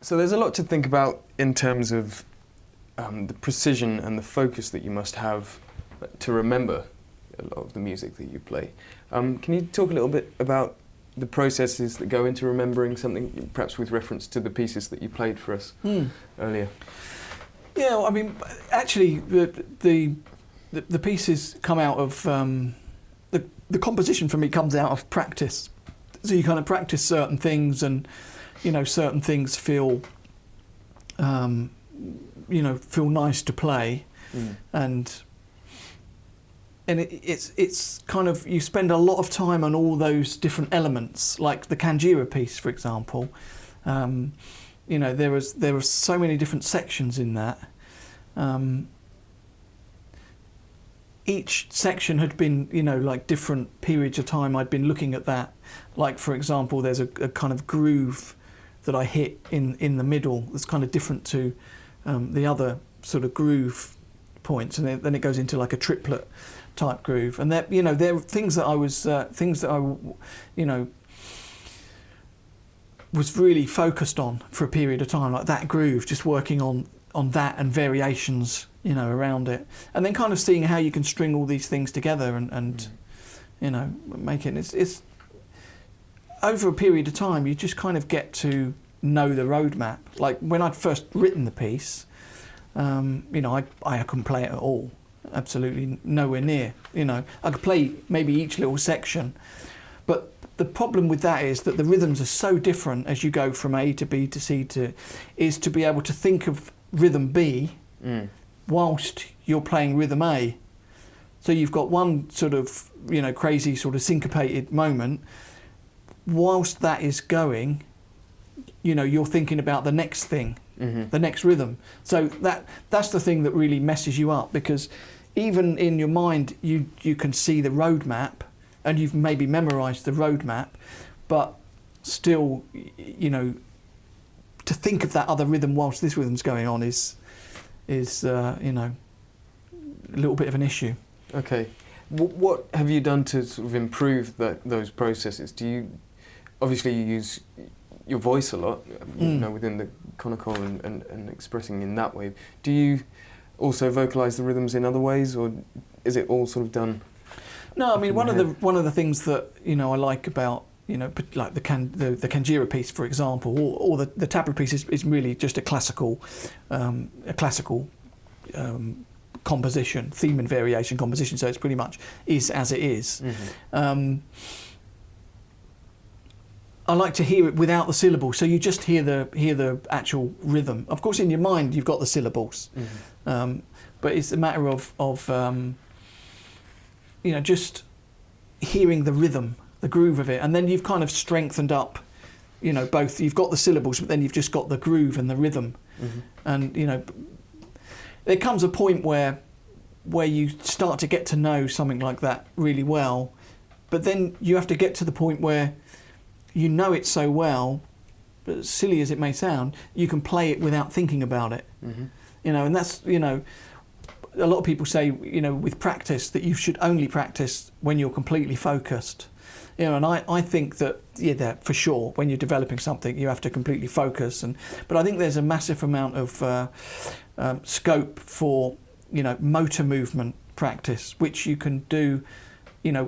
So there's a lot to think about in terms of the precision and the focus that you must have to remember a lot of the music that you play. Can you talk a little bit about the processes that go into remembering something, perhaps with reference to the pieces that you played for us earlier? Yeah, well, I mean, actually, the pieces come out of the composition for me comes out of practice. So you kind of practice certain things, and certain things feel feel nice to play, and it's kind of, you spend a lot of time on all those different elements, like the Kanjira piece, for example. There was so many different sections in that. Each section had been, like different periods of time I'd been looking at that. Like, for example, there's a kind of groove that I hit in the middle that's kind of different to the other sort of groove points, and then it goes into like a triplet type groove. And there are things that I was was really focused on for a period of time, like that groove, just working on that and variations, around it, and then kind of seeing how you can string all these things together and make it. It's over a period of time, you just kind of get to know the roadmap. Like when I'd first written the piece, I couldn't play it at all, absolutely nowhere near. I could play maybe each little section, but the problem with that is that the rhythms are so different as you go from A to B to C is to be able to think of rhythm B whilst you're playing rhythm A. So you've got one sort of, crazy sort of syncopated moment. Whilst that is going, you're thinking about the next thing, the next rhythm. So that's the thing that really messes you up, because even in your mind, you can see the roadmap, and you've maybe memorised the roadmap, but still, to think of that other rhythm whilst this rhythm's going on is a little bit of an issue. Okay. What have you done to sort of improve those processes? Obviously you use your voice a lot, within the conical and expressing in that way. Do you also vocalise the rhythms in other ways, or is it all sort of done? No, I mean, one of the things that I like about like the Kanjira piece, for example, or the tabla piece is really just a classical composition, theme and variation composition. So it's pretty much is as it is. I like to hear it without the syllables, so you just hear the actual rhythm. Of course, in your mind you've got the syllables, but it's a matter of just hearing the rhythm, the groove of it, and then you've kind of strengthened up, both. You've got the syllables, but then you've just got the groove and the rhythm, and there comes a point where you start to get to know something like that really well, but then you have to get to the point where you know it so well, but as silly as it may sound, you can play it without thinking about it. And that's, a lot of people say, with practice, that you should only practice when you're completely focused. And I think that, that for sure, when you're developing something, you have to completely focus. But I think there's a massive amount of scope for, motor movement practice, which you can do,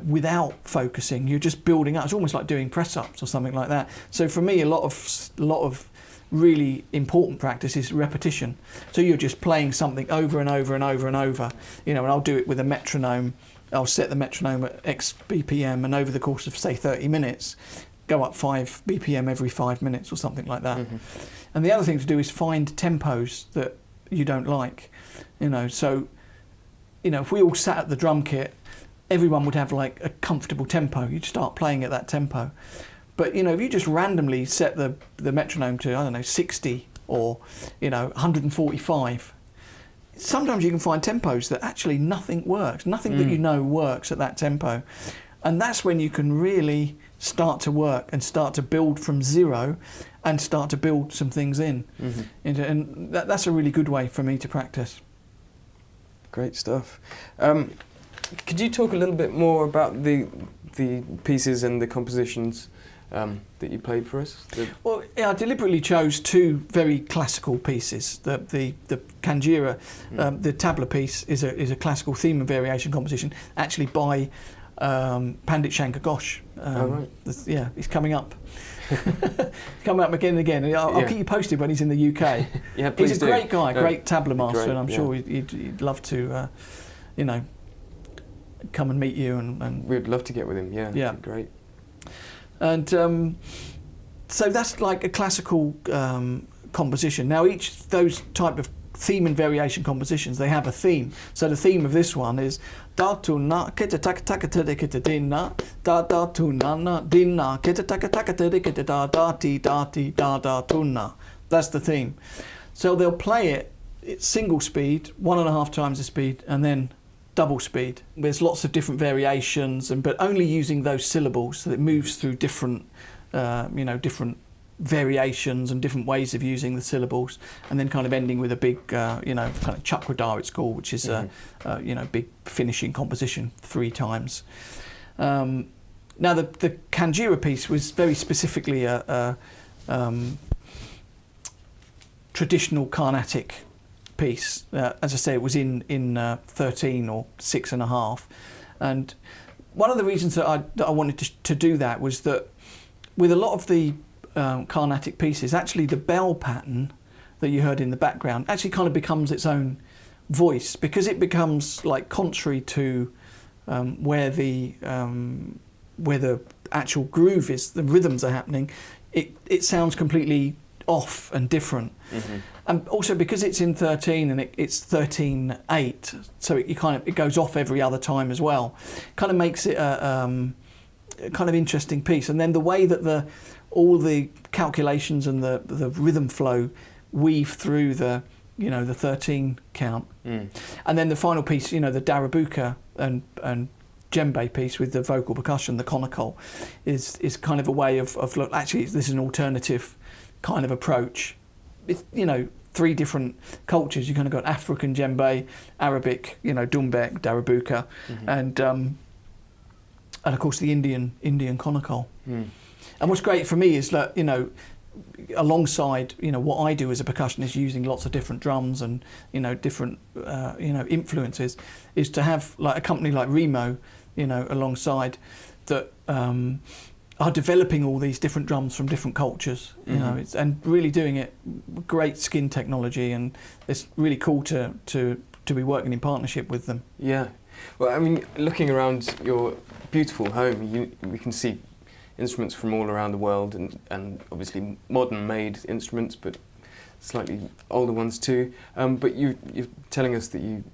without focusing. You're just building up. It's almost like doing press-ups or something like that. So for me, a lot of really important practice is repetition. So you're just playing something over and over and over and over. And I'll do it with a metronome. I'll set the metronome at X BPM, and over the course of, say, 30 minutes, go up 5 BPM every 5 minutes or something like that. And the other thing to do is find tempos that you don't like. So, if we all sat at the drum kit, everyone would have like a comfortable tempo. You'd start playing at that tempo. But if you just randomly set the metronome to, I don't know, 60 or 145, sometimes you can find tempos that actually nothing works, nothing that works at that tempo. And that's when you can really start to work and start to build from zero and start to build some things in. And that's a really good way for me to practice. Great stuff. Could you talk a little bit more about the pieces and the compositions that you played for us? Well, yeah, I deliberately chose two very classical pieces. The Kanjira, the tabla piece is a classical theme and variation composition, actually by Pandit Shankar Ghosh. Oh, right. Yeah, he's coming up. Coming up again and again. I'll keep you posted when he's in the UK. Yeah, please he's a great guy, great tabla master, and I'm sure he'd love to, come and meet you. And we'd love to get with him. Yeah, great. And so that's like a classical composition. Now each of those type of theme and variation compositions, they have a theme. So the theme of this one is da tu na kita taka taka tada kita dinna da da tu na na dinna kita taka taka tada kita da da ti da tu na. That's the theme. So they'll play it single speed, 1.5 times the speed, and then double speed. There's lots of different variations, but only using those syllables, so it moves through different, different variations and different ways of using the syllables, and then kind of ending with a big, kind of chakradar it's called, which is big finishing composition 3 times. Now the Kanjira piece was very specifically a traditional Carnatic piece. As I say, it was in 13 or 6.5, and one of the reasons that I wanted to do that was that with a lot of the Carnatic pieces, actually the bell pattern that you heard in the background actually kind of becomes its own voice, because it becomes like contrary to where the actual groove is, the rhythms are happening. It sounds completely off and different. Mm-hmm. And also because it's in 13 and it's 13/8, so it goes off every other time as well. Kind of makes it a kind of interesting piece. And then the way that all the calculations and the rhythm flow weave through the 13 count. Mm. And then the final piece, the Darabuka and djembe piece with the vocal percussion, the conical, is kind of a way of look, actually this is an alternative kind of approach. It's, 3 different cultures. You kind of got African djembe, Arabic, dumbek, Darabuka, mm-hmm. and of course the Indian conical. Mm. And what's great for me is that, alongside, what I do as a percussionist, using lots of different drums and, different, influences, is to have like a company like Remo, alongside that are developing all these different drums from different cultures, mm-hmm. And really doing it with great skin technology, and it's really cool to be working in partnership with them. Yeah. Well, I mean, looking around your beautiful home, we can see instruments from all around the world, and obviously modern-made instruments, but slightly older ones too. But you're telling us that you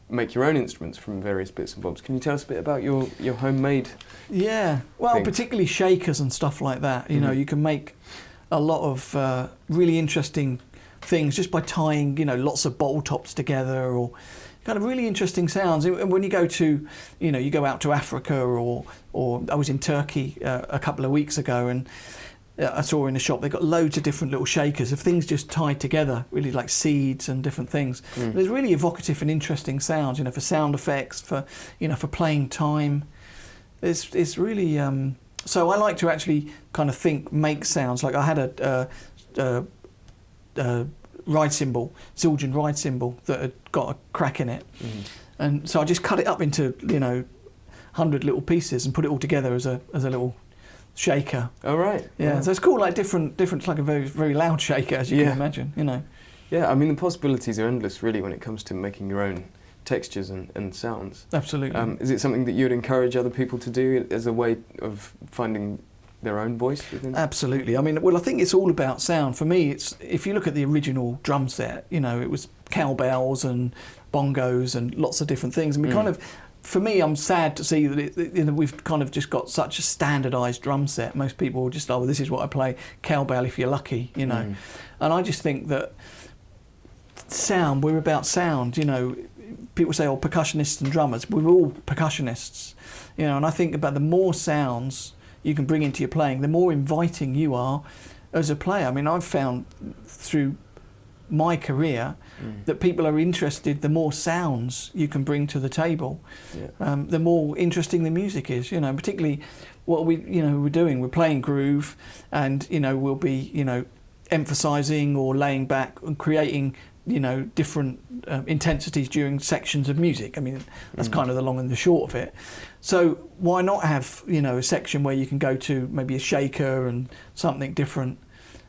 make your own instruments from various bits and bobs. Can you tell us a bit about your homemade? Yeah, well, things? Particularly shakers and stuff like that. You know, you can make a lot of really interesting things just by tying, lots of bottle tops together, or kind of really interesting sounds. And when you go to, you go out to Africa, or I was in Turkey a couple of weeks ago, and I saw in the shop they've got loads of different little shakers of things just tied together, really like seeds and different things. There's really evocative and interesting sounds, for sound effects, for playing time. It's really so I like to actually kind of make sounds. Like I had a ride cymbal, Zildjian ride cymbal that had got a crack in it, and so I just cut it up into 100 little pieces and put it all together as a little shaker. Oh, right. Yeah, so it's cool, like different. It's like a very, very loud shaker, as you can imagine. Yeah, I mean, the possibilities are endless, really, when it comes to making your own textures and sounds. Absolutely. Is it something that you would encourage other people to do as a way of finding their own voice within? Absolutely. I mean, I think it's all about sound. For me, it's, if you look at the original drum set, it was cowbells and bongos and lots of different things. And we kind of, for me, I'm sad to see that we've kind of just got such a standardised drum set. Most people will just, this is what I play, cowbell if you're lucky, And I just think that sound, we're about sound, People say, percussionists and drummers. We're all percussionists, and I think about the more sounds you can bring into your playing, the more inviting you are as a player. I mean, I've found through my career, that people are interested. The more sounds you can bring to the table, the more interesting the music is. You know, particularly what we're doing. We're playing groove, and we'll be emphasising or laying back and creating different intensities during sections of music. I mean, that's kind of the long and the short of it. So why not have a section where you can go to maybe a shaker and something different,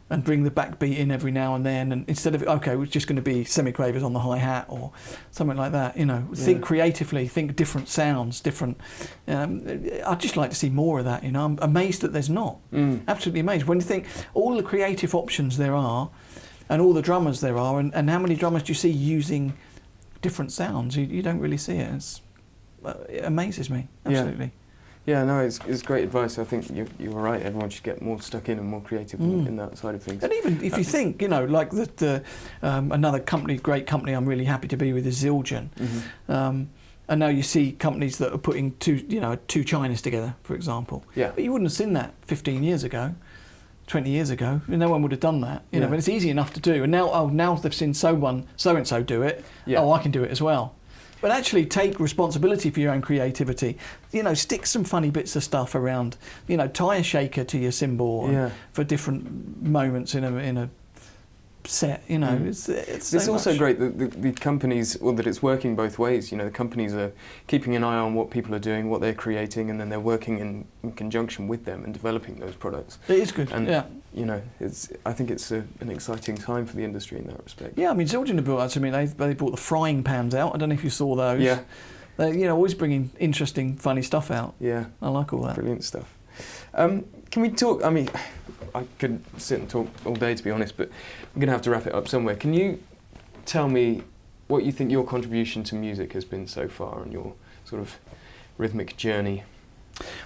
and bring the backbeat in every now and then, and instead of we're just going to be semi-quavers on the hi-hat or something like that. Think creatively, think different sounds, different. I'd just like to see more of that. I'm amazed that there's not. Absolutely amazed when you think all the creative options there are, and all the drummers there are, and how many drummers do you see using different sounds? You don't really see it. It amazes me, absolutely. Yeah, no, it's great advice. I think you're right. Everyone should get more stuck in and more creative in that side of things. And even if you think, like another great company I'm really happy to be with is Zildjian. And now you see companies that are putting two Chinas together, for example. Yeah. But you wouldn't have seen that 15 years ago. 20 years ago, no one would have done that, but it's easy enough to do. And now they've seen so-and-so do it, I can do it as well. But actually take responsibility for your own creativity. Stick some funny bits of stuff around, tie a shaker to your cymbal for different moments in a set, it's also great that the companies, or that it's working both ways. The companies are keeping an eye on what people are doing, what they're creating, and then they're working in conjunction with them and developing those products. It is good, and I think it's an exciting time for the industry in that respect. Yeah, I mean, Zildjian brought out. I mean, they brought the frying pans out. I don't know if you saw those. Yeah. They're always bringing interesting, funny stuff out. Yeah. I like all that. Brilliant stuff. Can we talk? I mean, I could sit and talk all day, to be honest, but I'm going to have to wrap it up somewhere. Can you tell me what you think your contribution to music has been so far on your sort of rhythmic journey?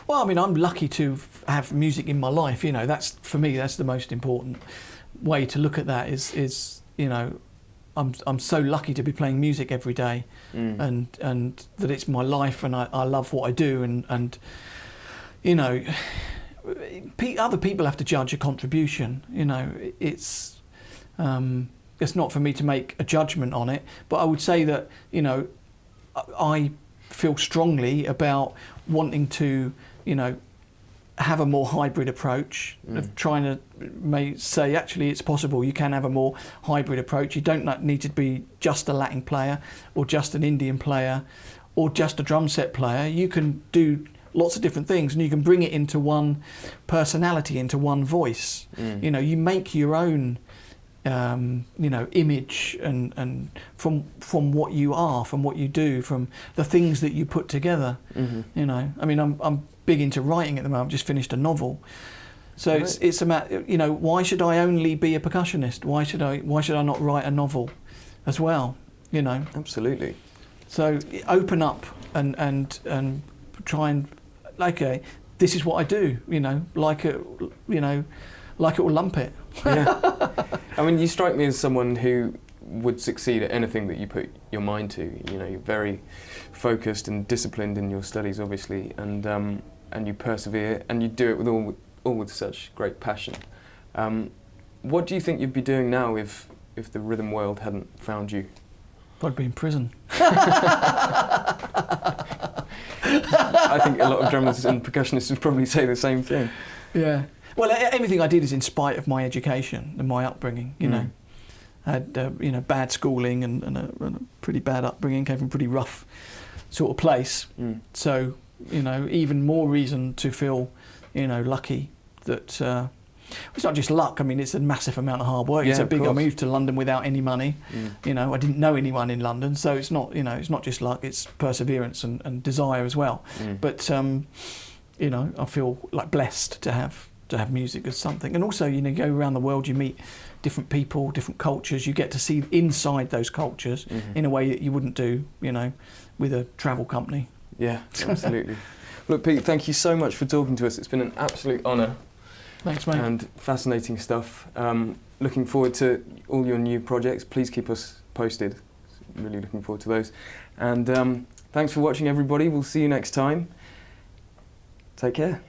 Well, I mean, I'm lucky to have music in my life. That's, for me, that's the most important way to look at that. Is I'm so lucky to be playing music every day, and that it's my life, and I love what I do, and other people have to judge a contribution. It's not for me to make a judgment on it, but I would say that I feel strongly about wanting to have a more hybrid approach, of trying to say actually it's possible you can have a more hybrid approach. You don't need to be just a Latin player or just an Indian player or just a drum set player. You can do lots of different things, and you can bring it into one personality, into one voice. You make your own image and from what you are, from what you do, from the things that you put together. I mean, I'm big into writing at the moment. I've just finished a novel, so right. It's a matter. Why should I only be a percussionist? Why should I not write a novel as well? Absolutely. So open up and try and this is what I do. Like it or lump it. Yeah. I mean, you strike me as someone who would succeed at anything that you put your mind to. You're very focused and disciplined in your studies, obviously, and you persevere, and you do it with all with such great passion. What do you think you'd be doing now if the rhythm world hadn't found you? I'd be in prison. I think a lot of drummers and percussionists would probably say the same thing. Yeah. Well, everything I did is in spite of my education and my upbringing. I had bad schooling and a pretty bad upbringing. Came from a pretty rough sort of place. So even more reason to feel lucky that. It's not just luck. I mean, it's a massive amount of hard work. Yeah, I moved to London without any money. I didn't know anyone in London, so it's not. It's not just luck. It's perseverance and desire as well. But I feel like blessed to have music as something. And also, you go around the world, you meet different people, different cultures. You get to see inside those cultures in a way that you wouldn't do, with a travel company. Yeah, absolutely. Look, Pete, thank you so much for talking to us. It's been an absolute honour. Thanks, mate. And fascinating stuff. Looking forward to all your new projects. Please keep us posted. Really looking forward to those. And thanks for watching, everybody. We'll see you next time. Take care.